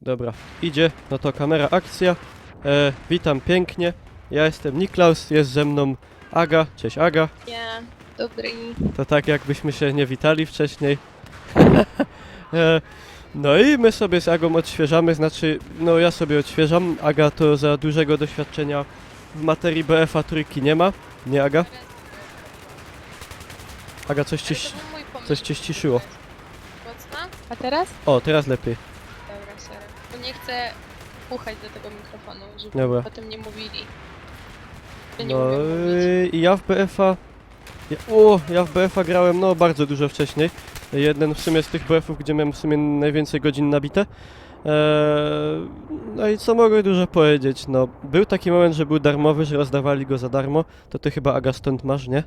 Dobra, idzie, no to kamera, akcja. Witam pięknie. Ja jestem Niklaus, jest ze mną Aga. Cześć Aga. Ja, dobry. To tak jakbyśmy się nie witali wcześniej. No i my sobie z Agą odświeżamy, znaczy, no ja sobie odświeżam. Aga to za dużego doświadczenia w materii BF-a trójki nie ma. Nie Aga? Aga, coś cię ściszyło. Mocno? A teraz? O, teraz lepiej. Dobra, sorry. Bo nie chcę puchać do tego mikrofonu, żeby Dobra. potem nie mówili. Że nie No umiem mówić. i ja w BF-a... Ja w BF-a grałem no bardzo dużo wcześniej. Jeden w sumie z tych BF-ów, gdzie miałem w sumie najwięcej godzin nabite. No i co mogę dużo powiedzieć, no był taki moment, że był darmowy, że rozdawali go za darmo. To ty chyba Aga stąd masz, nie?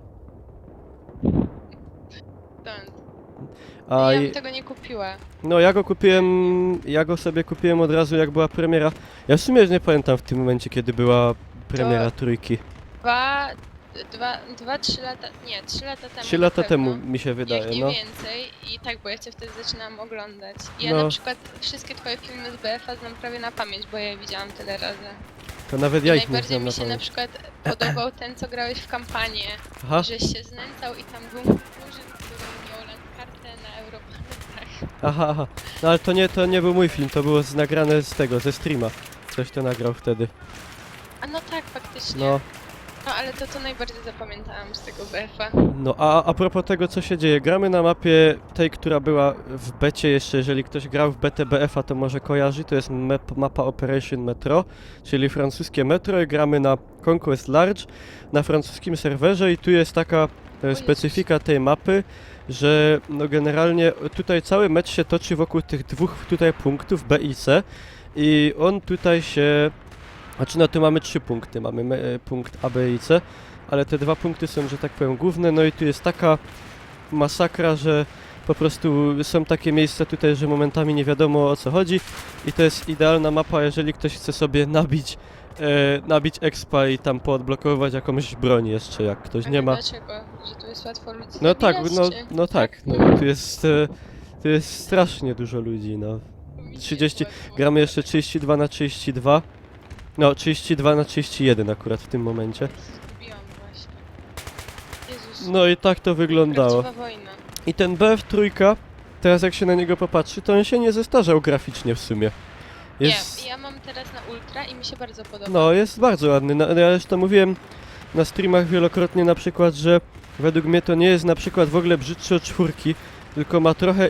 Stąd. A Ja i, bym tego nie kupiła. no ja go sobie kupiłem od razu jak była premiera. Ja w sumie już nie pamiętam w tym momencie, kiedy była premiera trójki. Trzy lata, nie, 3 lata temu. 3 na lata pewno. temu mi się wydaje, Jak nie no. więcej. I tak, bo ja cię wtedy zaczynałam oglądać. Ja No. na przykład wszystkie twoje filmy z BF-a znam prawie na pamięć, bo je widziałam tyle razy. To nawet I ja ich nie najbardziej znam na mi się na pamięć. przykład podobał ten, co grałeś w kampanię. Aha, Żeś się znęcał i tam był murzyn, który miał kartę na Europanetach. aha. No ale to nie był mój film, to było nagrane z tego, ze streama. Coś to nagrał wtedy. A no tak, faktycznie. No. No ale to najbardziej zapamiętałam z tego BF-a. No a propos tego, co się dzieje, gramy na mapie tej, która była w becie jeszcze, jeżeli ktoś grał w betę BF-a, to może kojarzy, to jest mapa Operation Metro, czyli francuskie metro i gramy na Conquest Large, na francuskim serwerze i tu jest taka specyfika tej mapy, że no generalnie tutaj cały mecz się toczy wokół tych dwóch tutaj punktów B i C i on tutaj się... Znaczy no tu mamy 3 punkty, mamy punkt A, B i C, ale te 2 punkty są, że tak powiem, główne, no i tu jest taka masakra, że po prostu są takie miejsca tutaj, że momentami nie wiadomo o co chodzi i to jest idealna mapa, jeżeli ktoś chce sobie nabić expa i tam poodblokowywać jakąś broń jeszcze, jak ktoś nie ma. Dlaczego? Że tu jest łatwo ludzi No tak, zabijać, no czy? tak, no tu jest strasznie dużo ludzi, no. Mi się 30, jest łatwo. gramy jeszcze 32 na 32. No, 32 na 31 akurat w tym momencie. Zgubiłam właśnie. Jezus. No i tak to wyglądało. Prawdziwa wojna. I ten BF trójka, teraz jak się na niego popatrzy, to on się nie zestarzał graficznie w sumie. Jest, Nie, ja mam teraz na ultra i mi się bardzo podoba. no, jest bardzo ładny. Ja już to mówiłem na streamach wielokrotnie na przykład, że według mnie to nie jest na przykład w ogóle brzydszy od czwórki, tylko ma trochę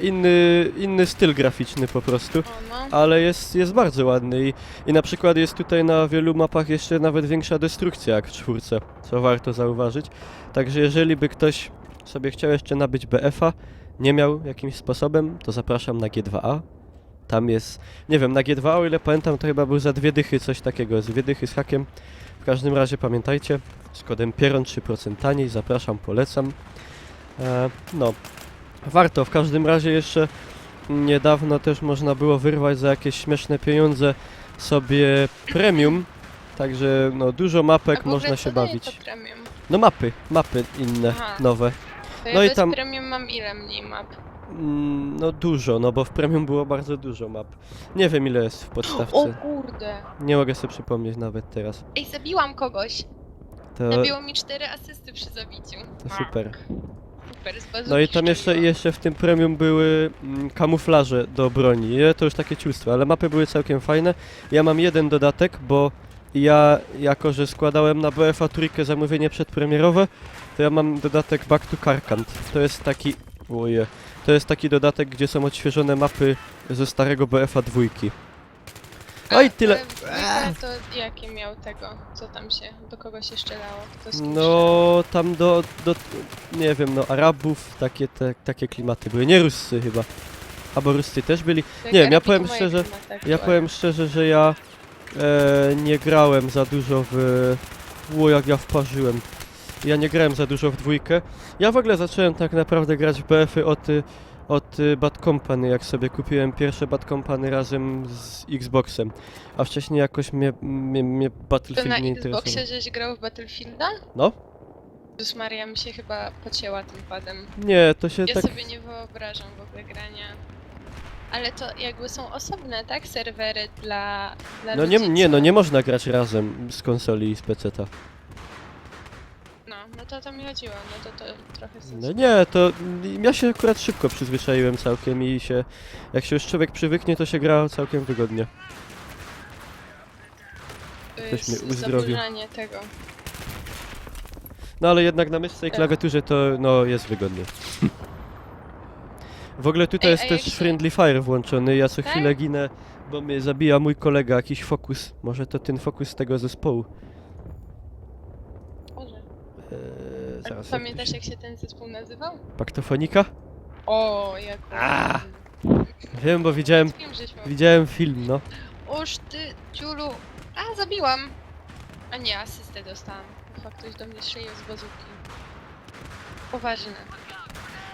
inny styl graficzny po prostu. O, no. Ale jest bardzo ładny i na przykład jest tutaj na wielu mapach jeszcze nawet większa destrukcja jak w czwórce, co warto zauważyć. Także jeżeli by ktoś sobie chciał jeszcze nabyć BF-a, nie miał jakimś sposobem, to zapraszam na G2A. Tam jest, nie wiem, na G2A, o ile pamiętam, to chyba był za 2 dychy coś takiego, z 2 dychy z hakiem. W każdym razie pamiętajcie, z kodem Pieron 3% taniej, zapraszam, polecam. No, warto, w każdym razie jeszcze niedawno też można było wyrwać za jakieś śmieszne pieniądze sobie premium, także no dużo A mapek w ogóle można co się daje bawić. To premium? No mapy inne, Aha. nowe. To No ja i bez tam- premium mam ile mniej map? No dużo, no bo w premium było bardzo dużo map. Nie wiem ile jest w O podstawce, kurde. nie mogę sobie przypomnieć nawet teraz. Ej, zabiłam kogoś. To, Nabiło mi 4 asysty przy zabiciu. to super. Super, z bazuki No i tam szczeliłam. jeszcze w tym premium były kamuflaże do broni. To już takie ciulstwo, ale mapy były całkiem fajne. Ja mam jeden dodatek, bo ja jako, że składałem na BF-a trójkę zamówienie przedpremierowe, to ja mam dodatek Back to Karkand. To jest taki... Oje. To jest taki dodatek, gdzie są odświeżone mapy ze starego BF-a dwójki. No i tyle. Ale to jakie miał tego? Co tam się? Do kogo się strzelało? Kto z kim No tam do nie wiem, no Arabów takie klimaty były. Nie Ruscy chyba. Albo Ruscy też byli. strzelał? nie wiem, ja Arabi to powiem moje szczerze, klimaty Ja aktualnie. powiem szczerze, że ja nie grałem za dużo w... jak ja wparzyłem. Ja nie grałem za dużo w dwójkę. Ja w ogóle zacząłem tak naprawdę grać w BF-y od Bad Company, jak sobie kupiłem pierwsze Bad Company razem z Xboxem. A wcześniej jakoś mnie To Battlefield na nie interesował. Xboxie żeś grał w Battlefielda? No? Jezus Maria mi się chyba pocięła tym padem. Nie, to się Ja tak... sobie nie wyobrażam w ogóle grania. Ale to jakby są osobne, tak? Serwery dla No ludzi, nie, no co- nie można grać razem z konsoli i z peceta. No to o to mi chodziło, no to trochę sensu. No nie, to ja się akurat szybko przyzwyczaiłem całkiem i jak się już człowiek przywyknie, to się gra całkiem wygodnie. To ktoś jest mnie uzdrowił. zaburzanie tego. No ale jednak na myszce i Tak. klawiaturze to no jest wygodnie. W ogóle tutaj Ej, jest a też jak się- Friendly Fire włączony, ja co Tak? chwilę ginę, bo mnie zabija mój kolega, jakiś fokus. Może to ten fokus z tego zespołu. Boże. A Zaraz. pamiętasz jak się ten zespół nazywał? Paktofonika? O, jak... A! Wiem, bo Wiem, żeśmy... widziałem film, no. Oż ty, ciulu... A, zabiłam! A nie, asystę dostałam. Chyba ktoś do mnie szyje z bazuki. Poważne.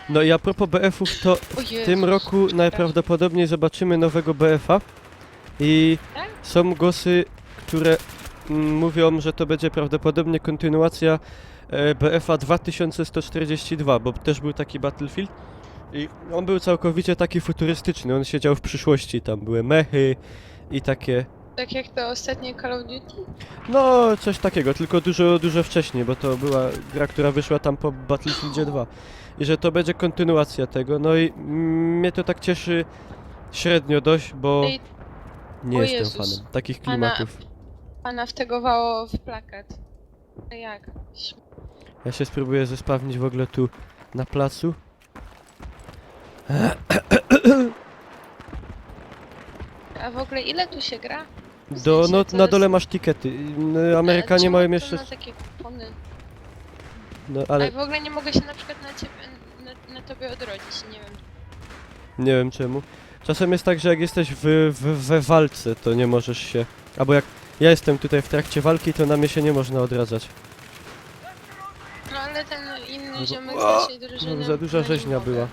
No i a propos BF-ów, to O w tym Jezus, roku przepraszam. najprawdopodobniej zobaczymy nowego BF-a i Tak? są głosy, które mówią, że to będzie prawdopodobnie kontynuacja BF-a 2142, bo też był taki Battlefield i on był całkowicie taki futurystyczny, on siedział w przyszłości, tam były mechy i takie, Tak jak to ostatnie Call of Duty? no coś takiego, tylko dużo wcześniej, bo to była gra, która wyszła tam po Battlefieldzie 2 i że to będzie kontynuacja tego, no i mnie to tak cieszy średnio dość, bo Ej, nie o jestem Jezus. fanem takich Pana- klimatów. pana wtegowało w plakat. A jak? Ja się spróbuję zespawnić w ogóle tu na placu. A w ogóle ile tu się gra? No, to na jest- dole masz tikety. Amerykanie Czemu mają to jeszcze... ma takie kupony? No, Ale ale w ogóle nie mogę się na przykład na ciebie, na tobie odrodzić, nie wiem. nie wiem czemu. Czasem jest tak, że jak jesteś we walce, to nie możesz się... Albo jak ja jestem tutaj w trakcie walki, to na mnie się nie można odradzać. No ale ten inny bo- ziomek O! z naszej drużyny... No, za duża no nie rzeźnia mogę. była.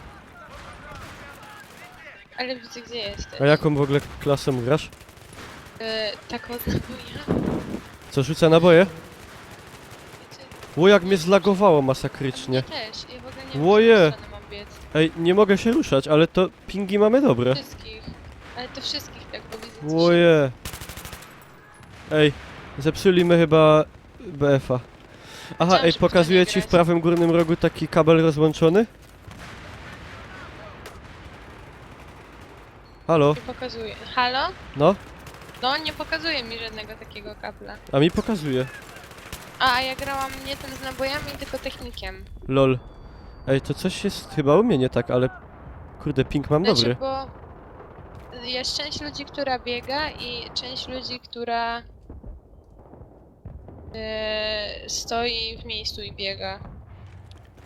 Ale widzę gdzie jesteś. A jaką w ogóle klasą grasz? Tak odnawiam. Co, rzuca naboje? Wiecie, O, jak mnie zlagowało mnie masakrycznie. też. Ja w ogóle nie wiem, Łoje. w którą stronę mam biec. Ej, nie mogę się ruszać, ale to pingi mamy dobre. Wszystkich. Ale to wszystkich tak, bo widzę coś. Łoje. Ej, zepsuli my chyba BF-a. Aha, Chciałam, ej, żeby pokazuję to nie ci w grać. prawym górnym rogu taki kabel rozłączony? Halo? Nie pokazuje. Halo? No? No, nie pokazuje mi żadnego takiego kabla. A mi pokazuje. A ja grałam nie ten z nabojami, tylko technikiem. Lol. Ej, to coś jest chyba u mnie nie tak, ale... Kurde, ping mam dobry. Bo jest część ludzi, która biega i część ludzi, która stoi w miejscu i biega.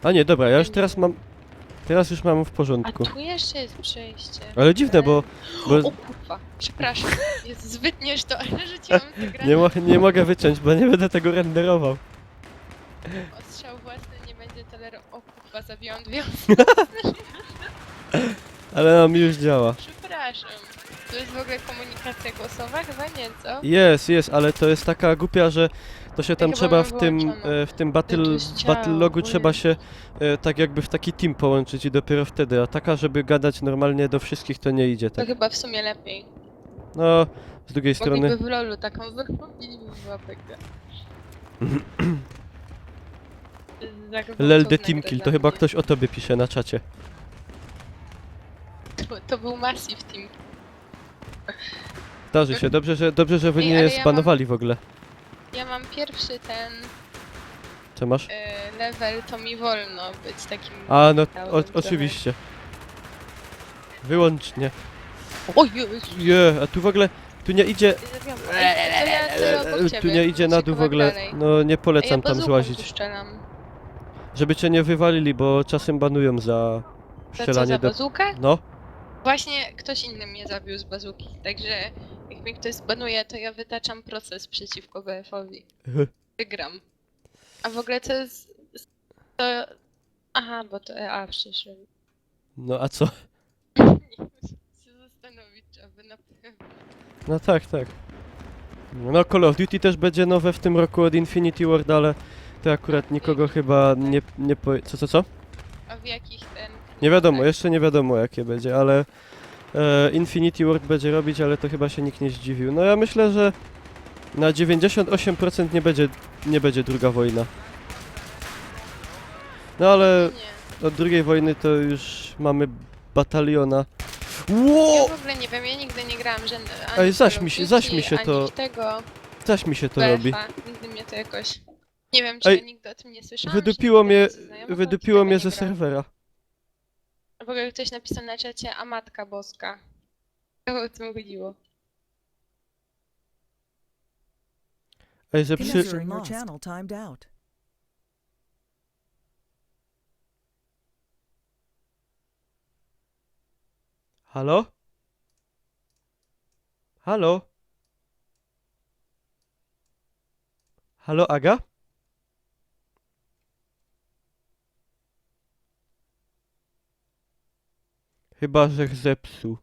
A nie, dobra, ja już teraz mam... Teraz już mam w A porządku. tu jeszcze jest przejście. Ale dziwne, bo... O kurwa, przepraszam. Jest zbytnioż to, ale rzuciłam tę grę. Nie mogę wyciąć, bo nie będę tego renderował. Ostrzał własny nie będzie tolerował. O kurwa, zabijam dwie Ale no, mi już działa. Przepraszam. To jest w ogóle komunikacja głosowa? Chyba nie, co? Jest, ale to jest taka głupia, że to się tam chyba trzeba mam w tym, wyłączone. w tym Tu jest ciało, battle logu o trzeba Jezu. się tak jakby w taki team połączyć i dopiero wtedy, a taka, żeby gadać normalnie do wszystkich, to nie idzie To tak. chyba w sumie lepiej. No, z drugiej strony, Mogliby w lolu taką zrobić w łapek. Lel the Team Kill, to chyba ktoś o tobie pisze na czacie. To był Massive Team. Zdarzy się, dobrze, że wy Ej, mnie ale ja zbanowali w ogóle. Ja mam pierwszy ten Co masz? level, to mi wolno być takim... A, no, Chciałabym trochę. oczywiście. Wyłącznie. O Jezu! A tu w ogóle, tu nie idzie, Ej, to ja obok ciebie. tu nie idzie na dół w Kawałek ogóle, dalej. no nie Ej, polecam ja tam bazooką złazić. tu strzelam. Żeby cię nie wywalili, bo czasem banują za To co, strzelanie za do... bazukę? No, Właśnie ktoś inny mnie zabił z bazuki, także jak mnie ktoś zbanuje, to ja wytaczam proces przeciwko BF-owi. Wygram. A w ogóle to jest... To... Aha, bo to EA przyszedł. no a co? Nie muszę się zastanowić, czy aby na pewno. No tak. No Call of Duty też będzie nowe w tym roku od Infinity Ward, ale to akurat nikogo chyba nie po... Co? A w jakich ten... Nie wiadomo, jeszcze nie wiadomo jakie będzie, ale Infinity Ward będzie robić, ale to chyba się nikt nie zdziwił. No ja myślę, że na 98% nie będzie druga wojna. No ale Nie. od drugiej wojny to już mamy bataliona. Ja Ło! w ogóle nie wiem, ja nigdy nie grałam że ani Ej, w zaś Call mi of się- Duty, zaś mi się ani to- w tego Coś mi się to robi. BF-a. Nigdy mnie to jakoś... Nie wiem, czy Ej, ja nigdy o tym nie słyszałam, Wydupiło czy nigdy mnie, nasi znajomi wydupiło tego mnie nie ze grali. serwera. W ogóle ktoś napisał na czacie, a Matka Boska. Co o tym chodziło? Ej, User in your channel timed out. Halo? Halo? Halo, Aga? Chyba, że zepsuł.